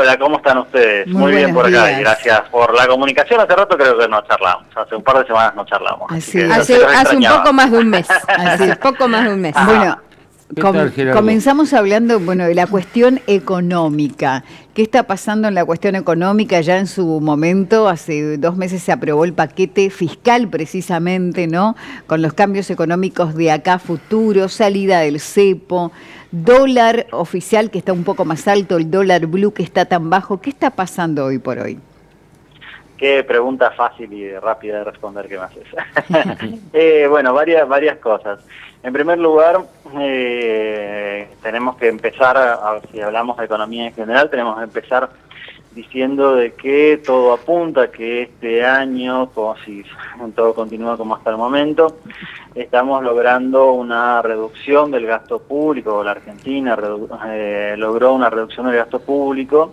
Hola, ¿cómo están ustedes? Muy bien por acá, y gracias por la comunicación. Hace rato creo que no charlamos, hace un par de semanas no charlamos. Hace un poco más de un mes, hace poco más de un mes. Ah. Bueno, comenzamos hablando, de la cuestión económica. ¿Qué está pasando en la cuestión económica? Ya en su momento, hace 2 meses se aprobó el paquete fiscal precisamente, ¿no? Con los cambios económicos de acá a futuro, salida del cepo, dólar oficial que está un poco más alto, el dólar blue que está tan bajo. ¿Qué está pasando hoy por hoy? Qué pregunta fácil y rápida de responder que me haces. Bueno, varias cosas. En primer lugar, tenemos que empezar, si hablamos de economía en general, tenemos que empezar diciendo de que todo apunta que este año, como si todo continúa como hasta el momento, estamos logrando una reducción del gasto público. La Argentina logró una reducción del gasto público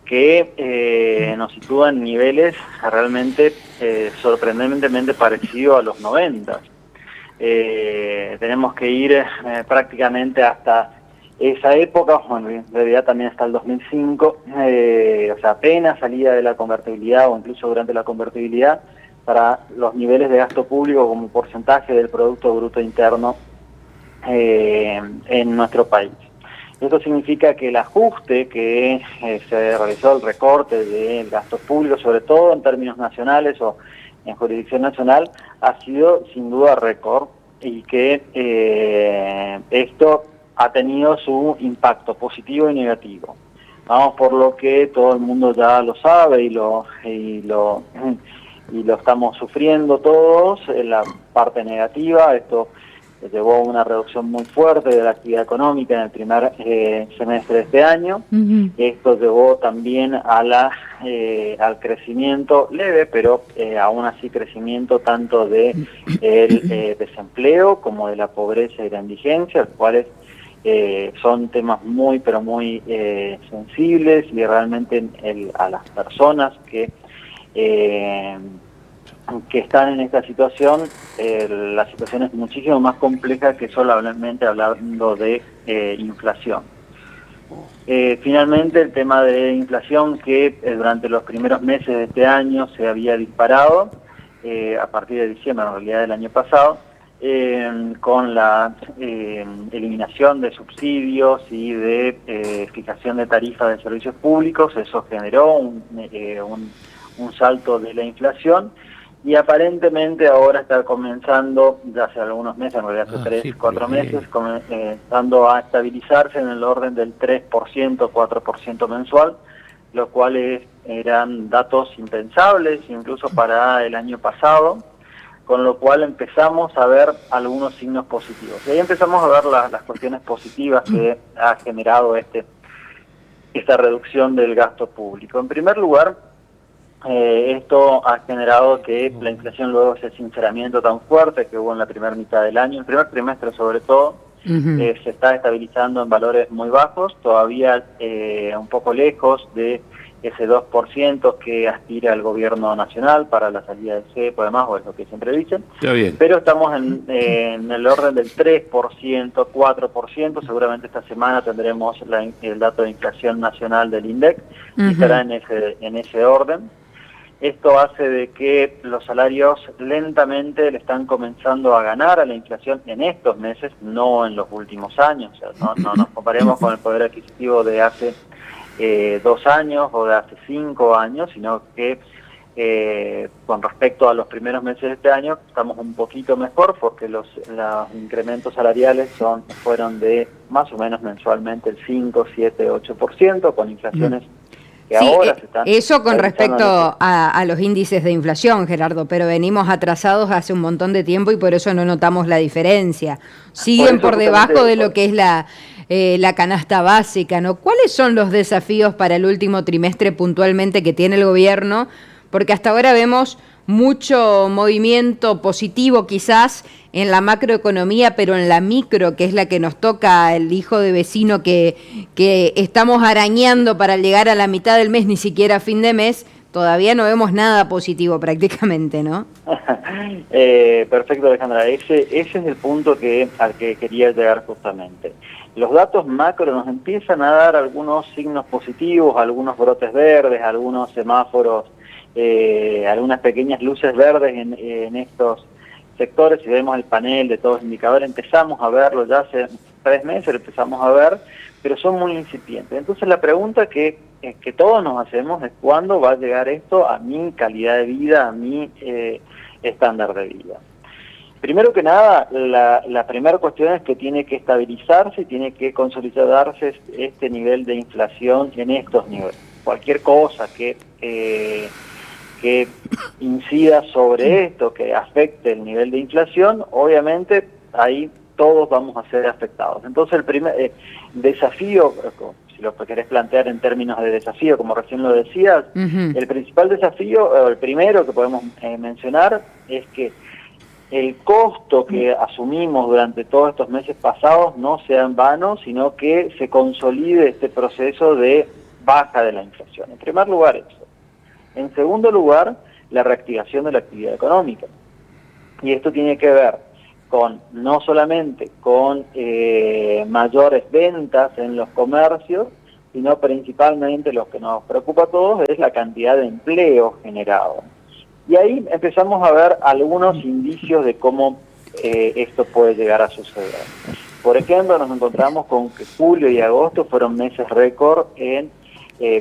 que nos sitúa en niveles realmente sorprendentemente parecidos a los 90. Tenemos que ir prácticamente hasta esa época, bueno, en realidad también hasta el 2005, o sea, apenas salida de la convertibilidad o incluso durante la convertibilidad, para los niveles de gasto público como porcentaje del Producto Bruto Interno en nuestro país. Esto significa que el ajuste que se realizó, el recorte del gasto público, sobre todo en términos nacionales o en jurisdicción nacional, ha sido sin duda récord, y que esto ha tenido su impacto positivo y negativo. Vamos por lo que todo el mundo ya lo sabe y lo estamos sufriendo todos. En la parte negativa, esto llevó a una reducción muy fuerte de la actividad económica en el primer semestre de este año. Esto llevó también a al crecimiento leve, pero aún así crecimiento tanto del desempleo como de la pobreza y la indigencia, los cuales son temas muy sensibles, y realmente a las personas que están en esta situación, la situación es muchísimo más compleja que solamente hablando de inflación. Finalmente, el tema de inflación que durante los primeros meses de este año se había disparado, a partir de diciembre, en realidad del año pasado, con la eliminación de subsidios y de fijación de tarifas de servicios públicos. Eso generó un salto de la inflación, y aparentemente ahora está comenzando, ya hace algunos meses, en realidad hace 3-4 meses, comenzando a estabilizarse en el orden del 3%, 4% mensual, lo cual eran datos impensables incluso para el año pasado, con lo cual empezamos a ver algunos signos positivos. Y ahí empezamos a ver las cuestiones positivas que ha generado esta reducción del gasto público. En primer lugar, esto ha generado que la inflación, luego ese sinceramiento tan fuerte que hubo en la primera mitad del año, el primer trimestre sobre todo, se está estabilizando en valores muy bajos, todavía un poco lejos de ese 2% que aspira el gobierno nacional para la salida del cepo, además, o es lo que siempre dicen. Pero estamos en el orden del 3%, 4%, seguramente esta semana tendremos el dato de inflación nacional del INDEC, y estará en ese orden. Esto hace de que los salarios lentamente le están comenzando a ganar a la inflación en estos meses, no en los últimos años. O sea, no nos comparemos con el poder adquisitivo de hace 2 años o de hace 5 años, sino que con respecto a los primeros meses de este año estamos un poquito mejor, porque los incrementos salariales fueron de más o menos mensualmente el 5, 7, 8%, con inflaciones que ahora se están... Eso con respecto a los índices de inflación, Gerardo, pero venimos atrasados hace un montón de tiempo y por eso no notamos la diferencia. Siguen por debajo de lo que es la canasta básica, ¿no? ¿Cuáles son los desafíos para el último trimestre puntualmente que tiene el gobierno? Porque hasta ahora vemos mucho movimiento positivo quizás en la macroeconomía, pero en la micro, que es la que nos toca el hijo de vecino que estamos arañando para llegar a la mitad del mes, ni siquiera a fin de mes, todavía no vemos nada positivo prácticamente, ¿no? Perfecto, Alejandra. Ese es el punto al que quería llegar justamente. Los datos macro nos empiezan a dar algunos signos positivos, algunos brotes verdes, algunos semáforos, algunas pequeñas luces verdes en estos sectores. Si vemos el panel de todos los indicadores, empezamos a verlo ya hace 3 meses, lo empezamos a ver, pero son muy incipientes. Entonces la pregunta que todos nos hacemos es cuándo va a llegar esto a mi calidad de vida, a mi estándar de vida. Primero que nada, la primera cuestión es que tiene que estabilizarse y tiene que consolidarse este nivel de inflación en estos niveles. Cualquier cosa que incida sobre esto, que afecte el nivel de inflación, obviamente ahí todos vamos a ser afectados. Entonces el primer desafío, si lo querés plantear en términos de desafío, como recién lo decías, el principal desafío, o el primero que podemos mencionar, es que el costo que asumimos durante todos estos meses pasados no sea en vano, sino que se consolide este proceso de baja de la inflación. En primer lugar, eso. En segundo lugar, la reactivación de la actividad económica. Y esto tiene que ver no solamente con mayores ventas en los comercios, sino principalmente lo que nos preocupa a todos es la cantidad de empleo generado. Y ahí empezamos a ver algunos indicios de cómo esto puede llegar a suceder. Por ejemplo, nos encontramos con que julio y agosto fueron meses récord en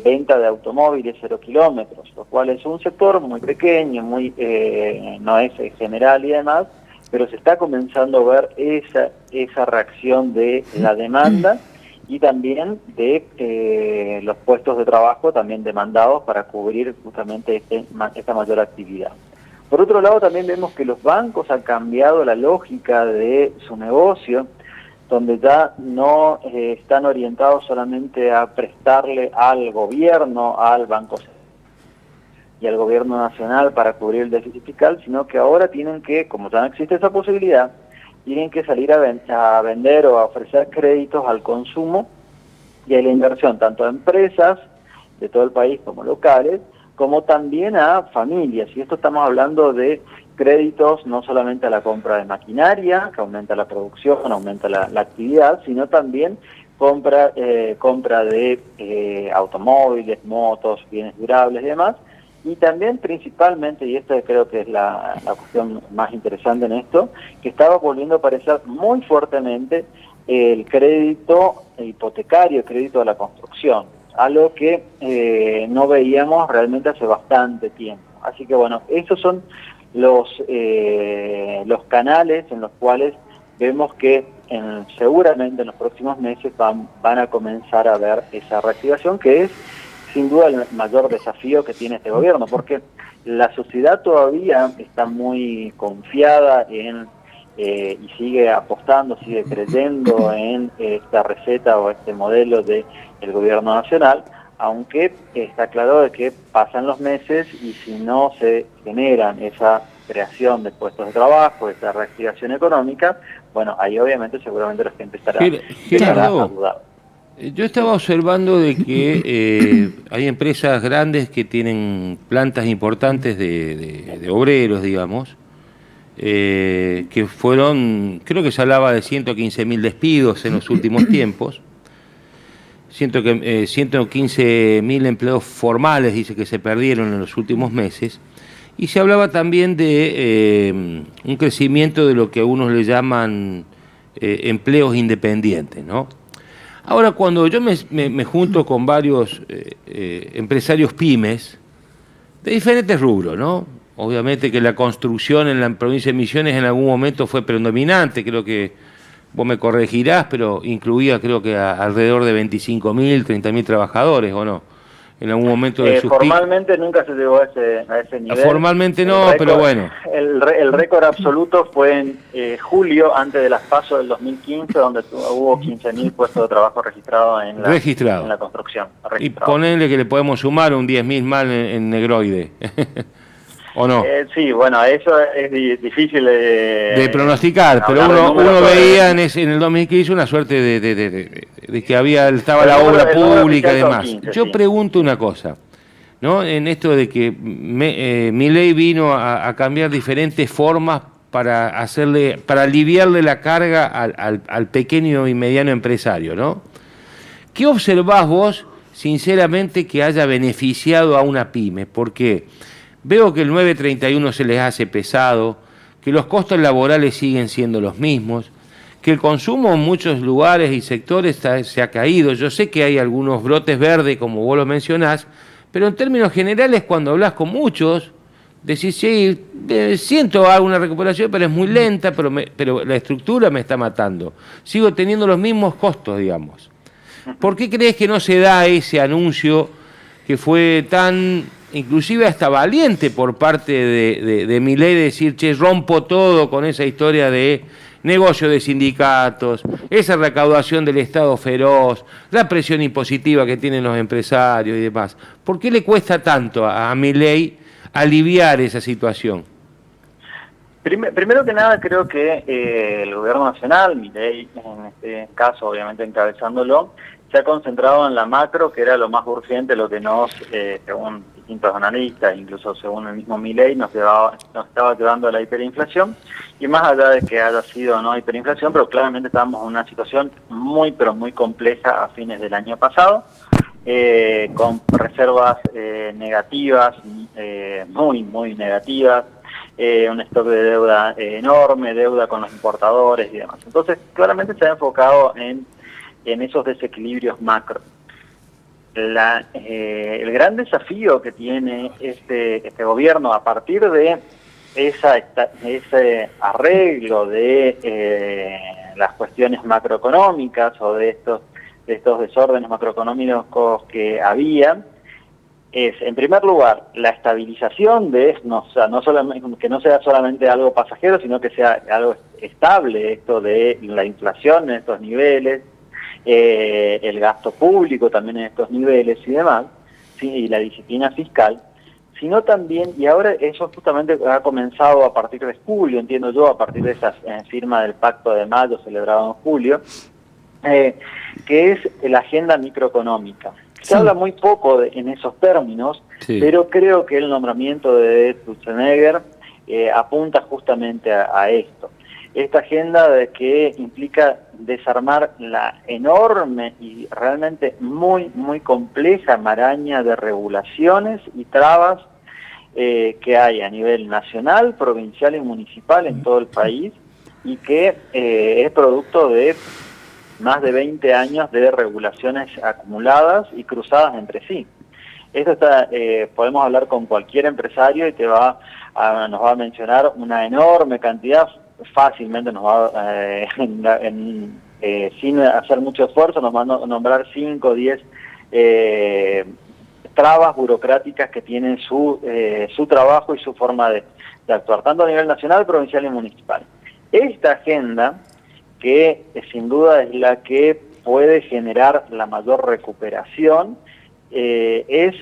venta de automóviles 0 kilómetros, lo cual es un sector muy pequeño, no es general y demás, pero se está comenzando a ver esa reacción de la demanda y también de los puestos de trabajo también demandados para cubrir justamente esta mayor actividad. Por otro lado, también vemos que los bancos han cambiado la lógica de su negocio, donde ya no están orientados solamente a prestarle al gobierno, al Banco Central y al gobierno nacional para cubrir el déficit fiscal, sino que ahora tienen que, como ya no existe esa posibilidad, tienen que salir a vender o a ofrecer créditos al consumo y a la inversión, tanto a empresas de todo el país como locales, como también a familias. Y esto estamos hablando de créditos no solamente a la compra de maquinaria, que aumenta la producción, aumenta la actividad, sino también compra de automóviles, motos, bienes durables y demás. Y también principalmente, y esta creo que es la cuestión más interesante en esto, que estaba volviendo a aparecer muy fuertemente el crédito hipotecario, el crédito a la construcción, algo que no veíamos realmente hace bastante tiempo. Así que bueno, esos son los canales en los cuales vemos que seguramente en los próximos meses van a comenzar a ver esa reactivación, que es sin duda el mayor desafío que tiene este gobierno, porque la sociedad todavía está muy confiada y sigue apostando, sigue creyendo en esta receta o este modelo del gobierno nacional, aunque está claro de que pasan los meses y si no se generan esa creación de puestos de trabajo, esa reactivación económica, bueno, ahí obviamente seguramente la gente estará a dudar. Yo estaba observando de que hay empresas grandes que tienen plantas importantes de obreros, digamos, que fueron, creo que se hablaba de 115.000 despidos en los últimos tiempos, 115.000 empleos formales, dice que se perdieron en los últimos meses, y se hablaba también de un crecimiento de lo que algunos le llaman empleos independientes, ¿no? Ahora, cuando yo me junto con varios empresarios pymes de diferentes rubros, ¿no? Obviamente que la construcción en la provincia de Misiones en algún momento fue predominante, creo que vos me corregirás, pero incluía creo que alrededor de 25.000, 30.000 trabajadores, ¿o no? En algún momento de sus formalmente nunca se llegó a ese nivel. Formalmente no, pero bueno. El récord absoluto fue en julio, antes de las PASO del 2015, donde hubo 15.000 puestos de trabajo registrados en la construcción. Y ponerle que le podemos sumar un 10.000 más en Negroide. ¿O no? Sí, bueno, eso es difícil de pronosticar, pero uno veía en el 2015 una suerte de que estaba la obra pública y demás. Yo pregunto una cosa, ¿no? En esto de que Milei vino a cambiar diferentes formas para aliviarle la carga al pequeño y mediano empresario, ¿no? ¿Qué observás vos, sinceramente, que haya beneficiado a una pyme? Porque veo que el 931 se les hace pesado, que los costos laborales siguen siendo los mismos, que el consumo en muchos lugares y sectores se ha caído. Yo sé que hay algunos brotes verdes, como vos lo mencionás, pero en términos generales, cuando hablas con muchos, decís, sí, siento alguna recuperación, pero es muy lenta, pero la estructura me está matando. Sigo teniendo los mismos costos, digamos. ¿Por qué crees que no se da ese anuncio que fue tan, inclusive hasta valiente por parte de Milei, de decir, che, rompo todo con esa historia de negocio de sindicatos, esa recaudación del Estado feroz, la presión impositiva que tienen los empresarios y demás? ¿Por qué le cuesta tanto a Milei aliviar esa situación? Primero que nada, creo que el gobierno nacional, Milei en este caso obviamente encabezándolo, se ha concentrado en la macro, que era lo más urgente, lo que según distintos analistas, incluso según el mismo Milei, nos estaba llevando a la hiperinflación. Y más allá de que haya sido no hiperinflación, pero claramente estábamos en una situación muy, pero muy compleja a fines del año pasado, con reservas negativas, muy, muy negativas, un stock de deuda enorme, deuda con los importadores y demás. Entonces, claramente se ha enfocado en esos desequilibrios macro. El gran desafío que tiene este gobierno a partir de ese arreglo de las cuestiones macroeconómicas o de estos desórdenes macroeconómicos que había, es, en primer lugar, la estabilización de no solamente, que no sea solamente algo pasajero, sino que sea algo estable, esto de la inflación en estos niveles, el gasto público también en estos niveles y demás, ¿sí? Y la disciplina fiscal, sino también, y ahora eso justamente ha comenzado a partir de julio, entiendo yo, a partir de esa firma del Pacto de Mayo celebrado en julio, que es la agenda microeconómica. Se habla muy poco en esos términos, sí, pero creo que el nombramiento de Sturzenegger apunta justamente a esto. Esta agenda que implica desarmar la enorme y realmente muy, muy compleja maraña de regulaciones y trabas que hay a nivel nacional, provincial y municipal en todo el país, y que es producto de más de 20 años de regulaciones acumuladas y cruzadas entre sí. Esto está, podemos hablar con cualquier empresario y nos va a mencionar una enorme cantidad, fácilmente nos va sin hacer mucho esfuerzo, nos va a nombrar 5 o 10 trabas burocráticas que tienen su trabajo y su forma de actuar, tanto a nivel nacional, provincial y municipal. Esta agenda, que sin duda es la que puede generar la mayor recuperación, es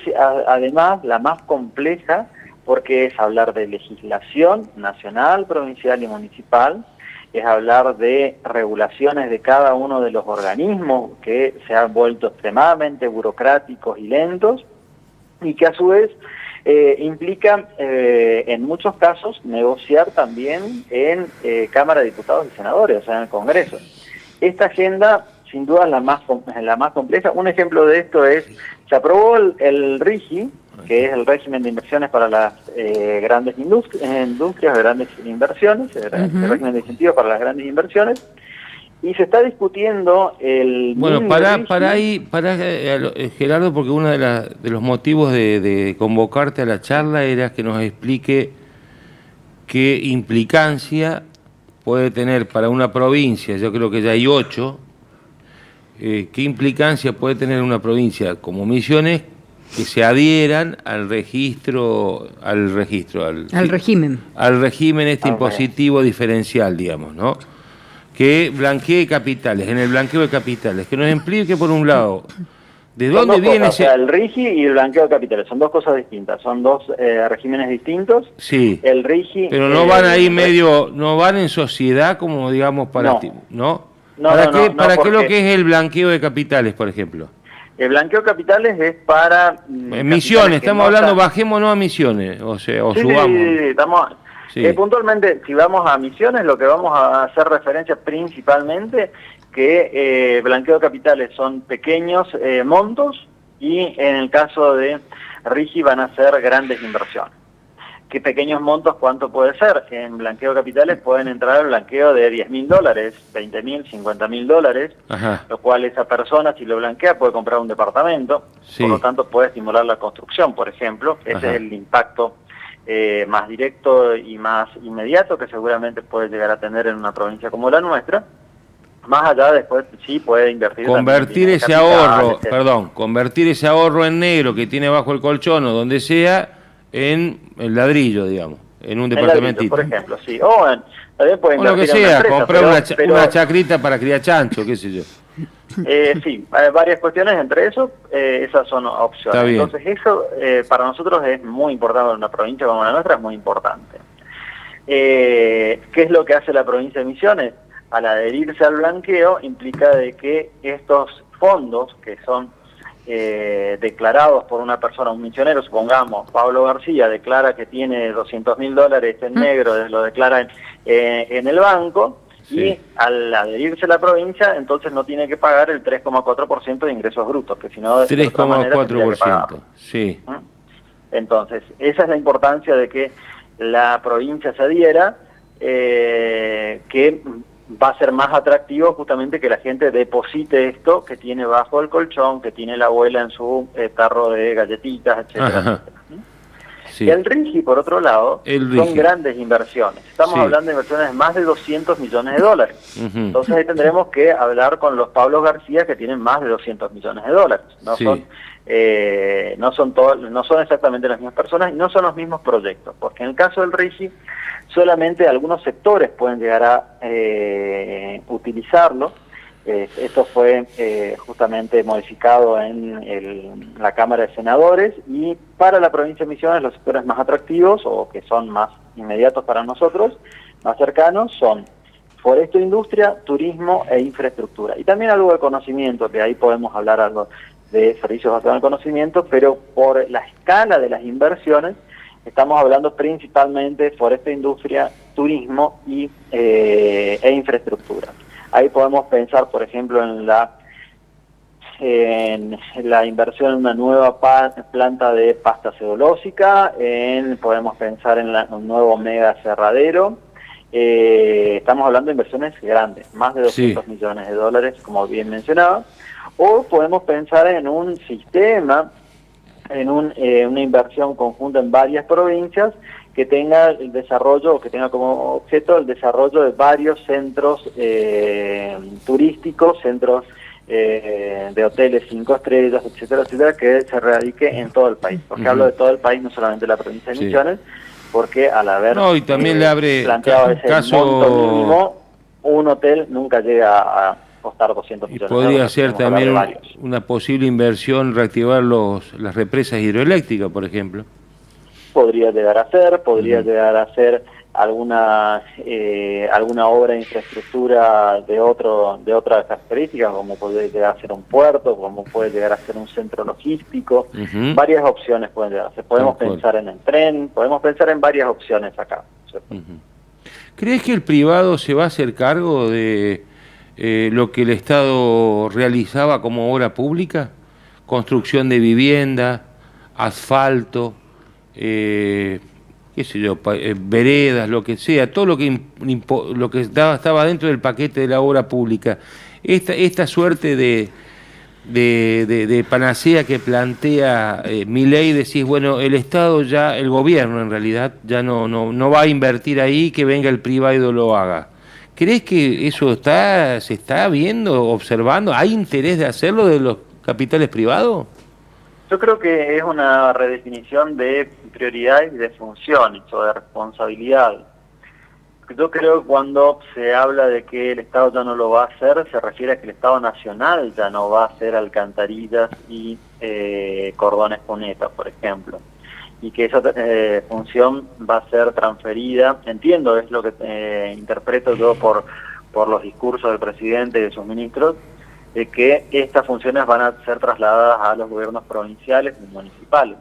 además la más compleja, porque es hablar de legislación nacional, provincial y municipal, es hablar de regulaciones de cada uno de los organismos que se han vuelto extremadamente burocráticos y lentos, y que a su vez implica en muchos casos negociar también en Cámara de Diputados y Senadores, o sea, en el Congreso. Esta agenda sin duda es la más compleja. Un ejemplo de esto es, se aprobó el RIGI, que es el régimen de inversiones para las grandes industrias, grandes inversiones, el régimen de incentivos para las grandes inversiones, y se está discutiendo el... Bueno, para Gerardo, porque uno de los motivos de convocarte a la charla era que nos explique qué implicancia puede tener para una provincia, yo creo que ya hay 8, qué implicancia puede tener una provincia como Misiones que se adhieran al régimen impositivo diferencial, digamos, ¿no? Que blanquee capitales, en el blanqueo de capitales, que nos explique por un lado de dónde viene ese... O sea, el RIGI y el blanqueo de capitales son dos cosas distintas, son dos regímenes distintos. Sí, el RIGI... Pero no van ahí no van en sociedad como, digamos, para... ¿No? ¿Para qué lo que es el blanqueo de capitales, por ejemplo? El blanqueo de capitales es para... Misiones, estamos hablando, bajémonos a Misiones, o sea, o subamos. Sí, estamos... Sí. Puntualmente, si vamos a Misiones, lo que vamos a hacer referencia principalmente que blanqueo de capitales son pequeños montos y en el caso de RIGI van a ser grandes inversiones. ¿Qué pequeños montos cuánto puede ser? En blanqueo de capitales pueden entrar al blanqueo de $10.000, $20.000, $50.000, Ajá. lo cual esa persona, si lo blanquea, puede comprar un departamento, Sí. por lo tanto puede estimular la construcción, por ejemplo. Ese Ajá. es el impacto más directo y más inmediato que seguramente puede llegar a tener en una provincia como la nuestra. Más allá, después sí puede invertir. Convertir ese capital, ahorro, etc. perdón, convertir ese ahorro en negro que tiene bajo el colchón o donde sea en el ladrillo, digamos, en un departamentito. Por ejemplo, sí. O también puede O lo que invertir en una sea, empresa, comprar una chacrita para criar chancho, qué sé yo. Sí, hay varias cuestiones, entre eso, esas son opciones. Está bien. Entonces eso para nosotros es muy importante, en una provincia como la nuestra es muy importante. ¿Qué es lo que hace la provincia de Misiones? Al adherirse al blanqueo implica de que estos fondos que son declarados por una persona, un misionero, supongamos, Pablo García declara que tiene $200.000 en negro, lo declara en el banco, Sí. y al adherirse a la provincia, entonces no tiene que pagar el 3,4% de ingresos brutos, que si no, de otra manera tendría que pagar. 3,4%, sí. Entonces, esa es la importancia de que la provincia se adhiera, que va a ser más atractivo justamente que la gente deposite esto que tiene bajo el colchón, que tiene la abuela en su tarro de galletitas, etcétera, Ajá. etcétera. Sí. Y el RIGI, por otro lado, El son RIGI. grandes inversiones. Estamos Sí. hablando de inversiones de más de $200 millones. Ujú. Entonces ahí tendremos que hablar con los Pablo García, que tienen más de $200 millones. No Sí. son no son exactamente las mismas personas y no son los mismos proyectos, porque en el caso del RIGI solamente algunos sectores pueden llegar a utilizarlo. Esto fue justamente modificado en la Cámara de Senadores, y para la provincia de Misiones los sectores más atractivos o que son más inmediatos para nosotros, más cercanos, son foresto, industria, turismo e infraestructura. Y también algo de conocimiento, que ahí podemos hablar algo de servicios basados en conocimiento, pero por la escala de las inversiones estamos hablando principalmente de foresto, industria, turismo e infraestructura. Ahí podemos pensar, por ejemplo, en la inversión en una nueva planta de pasta celulósica, podemos pensar en un nuevo mega cerradero. Estamos hablando de inversiones grandes, más de $200 millones, como bien mencionaba. O podemos pensar en un sistema, en una inversión conjunta en varias provincias que tenga el desarrollo, o que tenga como objeto el desarrollo de varios centros turísticos, centros de hoteles 5 estrellas, etcétera, etcétera, que se radique en todo el país. Porque hablo de todo el país, no solamente de la provincia de Misiones, porque al haber y también le abre planteado ese monto mínimo, un hotel nunca llega a costar 200 millones. Y podría ser también una posible inversión, reactivar las represas hidroeléctricas, por ejemplo. Podría llegar a ser alguna obra de infraestructura de otras características, como puede llegar a ser un puerto, como puede llegar a ser un centro logístico. Varias opciones pueden llegar a ser. Podemos pensar en el tren, podemos pensar en varias opciones acá. ¿Crees que el privado se va a hacer cargo de lo que el Estado realizaba como obra pública? Construcción de vivienda, asfalto, qué sé yo, veredas, lo que sea, todo lo que estaba dentro del paquete de la obra pública. Esta suerte de panacea que plantea Milei, decís, bueno, el Estado ya, el gobierno en realidad, ya no va a invertir ahí, que venga el privado y lo haga. ¿Crees que eso se está viendo, observando? ¿Hay interés de hacerlo de los capitales privados? Yo creo que es una redefinición de prioridades y de funciones o de responsabilidades. Yo creo que cuando se habla de que el Estado ya no lo va a hacer, se refiere a que el Estado nacional ya no va a hacer alcantarillas y cordones cunetas, por ejemplo. Y que esa función va a ser transferida, entiendo, es lo que interpreto yo por los discursos del presidente y de sus ministros, de que estas funciones van a ser trasladadas a los gobiernos provinciales y municipales.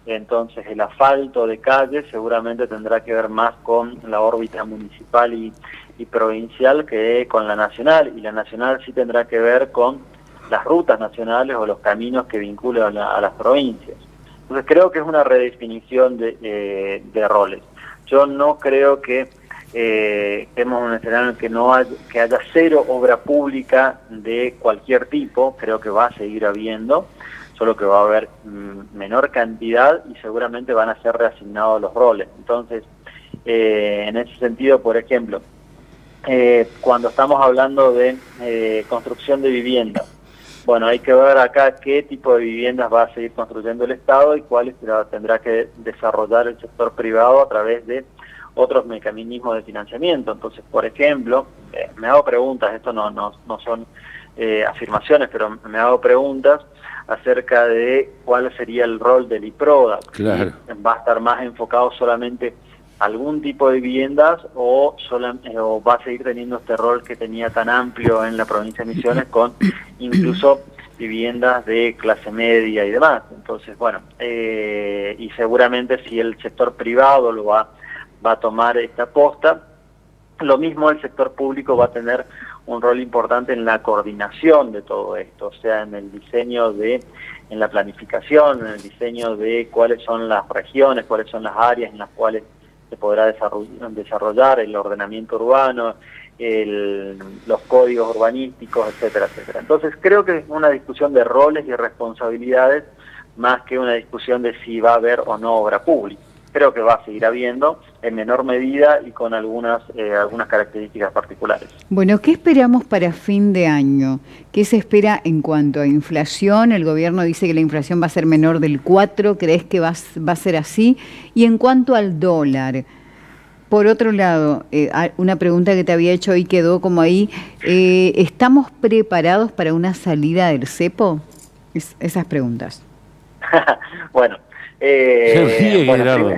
Entonces el asfalto de calles seguramente tendrá que ver más con la órbita municipal y provincial que con la nacional, y la nacional sí tendrá que ver con las rutas nacionales o los caminos que vinculan a las provincias. Entonces creo que es una redefinición de roles. Yo no creo que estemos en un escenario en que haya cero obra pública de cualquier tipo. Creo que va a seguir habiendo, solo que va a haber menor cantidad y seguramente van a ser reasignados los roles. Entonces, en ese sentido, por ejemplo, cuando estamos hablando de construcción de viviendas, bueno, hay que ver acá qué tipo de viviendas va a seguir construyendo el Estado y cuáles tendrá que desarrollar el sector privado a través de otros mecanismos de financiamiento. Entonces, por ejemplo, me hago preguntas, esto no son afirmaciones, pero me hago preguntas acerca de cuál sería el rol del IPRODA. Claro. ¿Va a estar más enfocado solamente a algún tipo de viviendas o va a seguir teniendo este rol que tenía tan amplio en la provincia de Misiones con incluso viviendas de clase media y demás? Entonces, bueno, y seguramente si el sector privado lo va a tomar esta posta, lo mismo el sector público va a tener un rol importante en la coordinación de todo esto, o sea, en el diseño en la planificación, en el diseño de cuáles son las regiones, cuáles son las áreas en las cuales se podrá desarrollar el ordenamiento urbano, los códigos urbanísticos, etcétera, etcétera. Entonces creo que es una discusión de roles y responsabilidades más que una discusión de si va a haber o no obra pública. Creo que va a seguir habiendo en menor medida y con algunas características particulares. Bueno, ¿qué esperamos para fin de año? ¿Qué se espera en cuanto a inflación? El gobierno dice que la inflación va a ser menor del 4%, ¿crees que va a ser así? Y en cuanto al dólar, por otro lado, una pregunta que te había hecho y quedó como ahí, ¿estamos preparados para una salida del cepo? Esas preguntas. Bueno. Gerardo.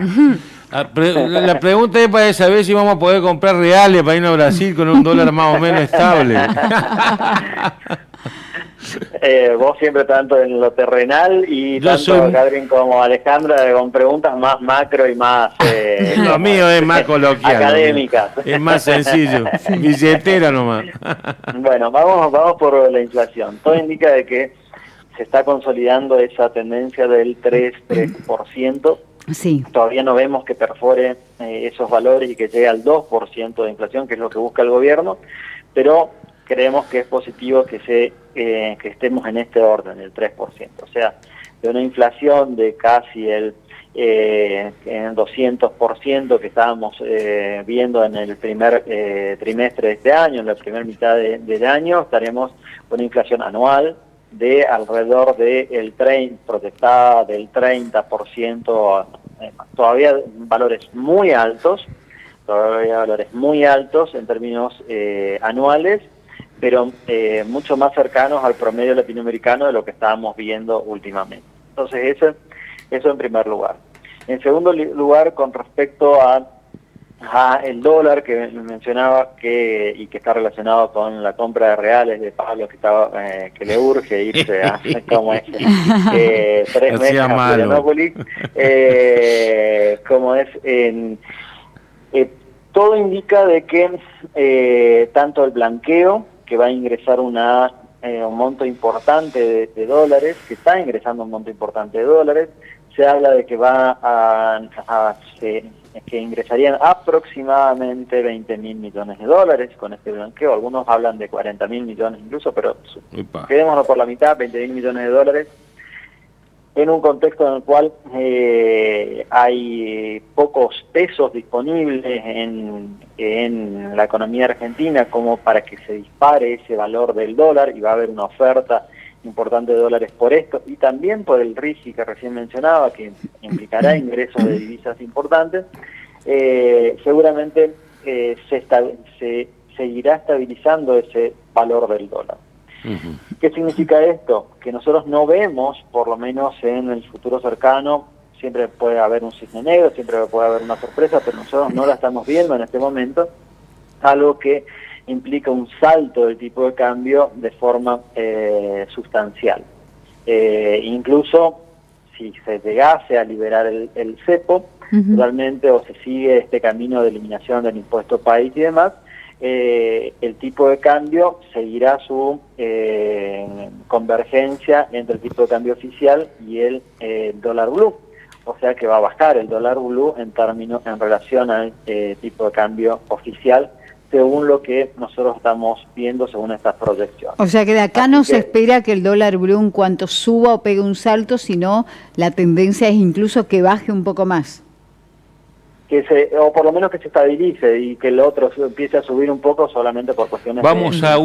La pregunta es para saber si vamos a poder comprar reales para irnos a Brasil con un dólar más o menos estable. Vos siempre tanto en lo terrenal y yo tanto Catherine como Alejandra con preguntas más macro y más lo mío es más coloquial, académicas. Es más sencillo, billetera nomás. Bueno, vamos por la inflación. Todo indica de que se está consolidando esa tendencia del 3%. Sí. Todavía no vemos que perfore esos valores y que llegue al 2% de inflación, que es lo que busca el gobierno, pero creemos que es positivo que estemos en este orden, el 3%. O sea, de una inflación de casi el 200% que estábamos viendo en el primer trimestre de este año, en la primera mitad del año, estaremos con una inflación anual de alrededor proyectada del 30%, todavía valores muy altos en términos anuales, pero mucho más cercanos al promedio latinoamericano de lo que estábamos viendo últimamente. Entonces eso en primer lugar. En segundo lugar, con respecto a el dólar que mencionaba y que está relacionado con la compra de reales de Pablo, que le urge irse a como 3 meses a Florianópolis, todo indica de que tanto el blanqueo, que va a ingresar un monto importante de dólares, que está ingresando un monto importante de dólares, se habla de que que ingresarían aproximadamente 20.000 millones de dólares con este blanqueo. Algunos hablan de 40.000 millones incluso, pero quedémonos por la mitad, 20.000 millones de dólares, en un contexto en el cual hay pocos pesos disponibles en la economía argentina como para que se dispare ese valor del dólar, y va a haber una oferta importante de dólares por esto, y también por el RIGI que recién mencionaba, que implicará ingresos de divisas importantes. Seguramente se seguirá estabilizando ese valor del dólar. Uh-huh. ¿Qué significa esto? Que nosotros no vemos, por lo menos en el futuro cercano, siempre puede haber un cisne negro, siempre puede haber una sorpresa, pero nosotros no la estamos viendo en este momento, algo que implica un salto del tipo de cambio de forma sustancial. Incluso si se llegase a liberar el cepo, realmente, o se sigue este camino de eliminación del impuesto país y demás, el tipo de cambio seguirá su convergencia entre el tipo de cambio oficial y el dólar blue. O sea que va a bajar el dólar blue en relación al tipo de cambio oficial, según lo que nosotros estamos viendo según estas proyecciones. O sea que de acá no se espera que el dólar blue en cuanto suba o pegue un salto, sino la tendencia es incluso que baje un poco más. O por lo menos que se estabilice y que el otro empiece a subir un poco solamente por cuestiones Vamos de a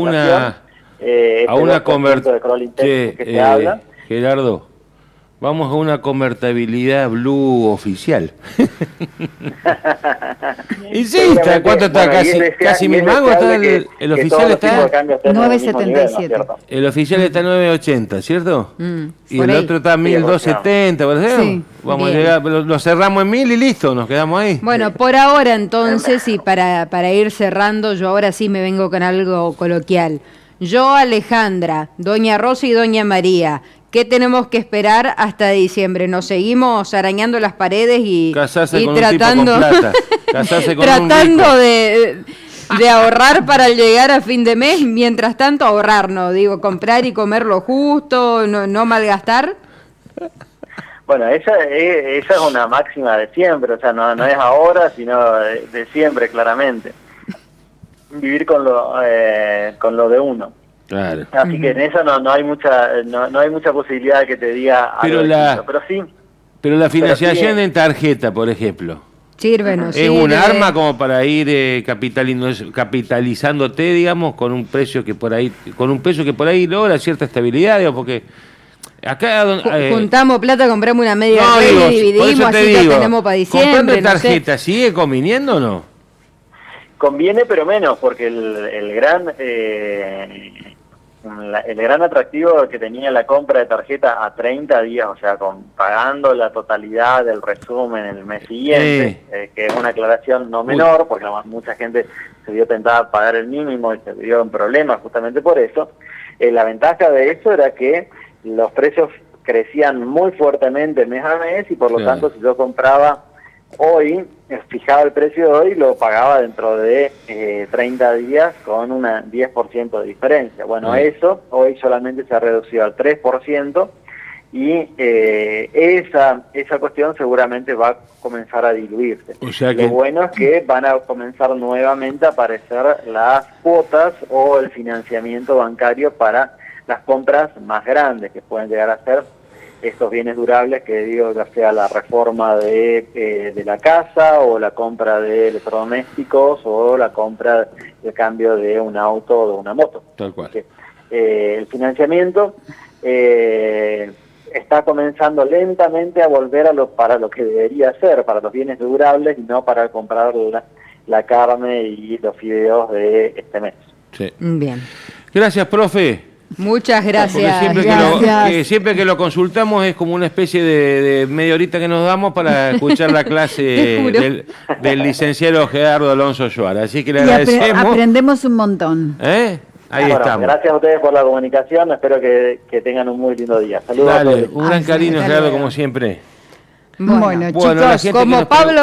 una convertibilidad que se habla. Gerardo, vamos a una convertibilidad blue oficial. Y sí, ¿cuánto está? Casi mi mango está el oficial está 9.77. El oficial está 9.80, ¿cierto? Y el otro está 1.270, por ejemplo. Sí, vamos a llegar, lo cerramos en 1.000 y listo, nos quedamos ahí. Bueno, por ahora entonces, y para ir cerrando, yo ahora sí me vengo con algo coloquial. Yo, Alejandra, doña Rosa y doña María, ¿qué tenemos que esperar hasta diciembre? ¿Nos seguimos arañando las paredes y tratando, un tipo con plata. Casarse con tratando de ahorrar para llegar a fin de mes? Mientras tanto, ahorrar, ¿no? Digo, comprar y comer lo justo, no malgastar. Bueno, esa es una máxima de siempre, o sea, no es ahora, sino de siempre, claramente. Vivir con lo de uno. Claro. Así que en eso no hay mucha posibilidad de que te diga algo distinto, pero sí. Pero la financiación en tarjeta, por ejemplo, sirve, ¿no? ¿es un arma como para ir capitalizándote, digamos, con un precio que por ahí logra cierta estabilidad, digamos, porque acá juntamos plata, compramos una media red y dividimos, así ya tenemos para diciembre. ¿Comprando en tarjeta sigue conviniendo o no? Conviene, pero menos, porque el gran atractivo que tenía la compra de tarjeta a 30 días, o sea, pagando la totalidad del resumen el mes siguiente, que es una aclaración no menor, porque mucha gente se vio tentada a pagar el mínimo y se vio en problemas justamente por eso. La ventaja de eso era que los precios crecían muy fuertemente mes a mes y por lo tanto si yo compraba hoy, fijaba el precio de hoy, lo pagaba dentro de 30 días con un 10% de diferencia. Bueno, eso hoy solamente se ha reducido al 3% y esa cuestión seguramente va a comenzar a diluirse. O sea que... Lo bueno es que van a comenzar nuevamente a aparecer las cuotas o el financiamiento bancario para las compras más grandes que pueden llegar a ser estos bienes durables, que digo, ya sea la reforma de la casa o la compra de electrodomésticos o la compra, el cambio de un auto o de una moto. Tal cual. El financiamiento está comenzando lentamente a volver para lo que debería ser, para los bienes durables y no para comprar la carne y los fideos de este mes. Sí. Bien. Gracias, profe. Muchas gracias. Siempre que lo consultamos es como una especie de media horita que nos damos para escuchar la clase del licenciado Gerardo Alonso Suárez. Así que le agradecemos. Aprendemos un montón. Ahí estamos. Gracias a ustedes por la comunicación. Espero que tengan un muy lindo día. Saludos. Dale, un gran cariño, Gerardo, como siempre. Bueno, chicos, como Pablo...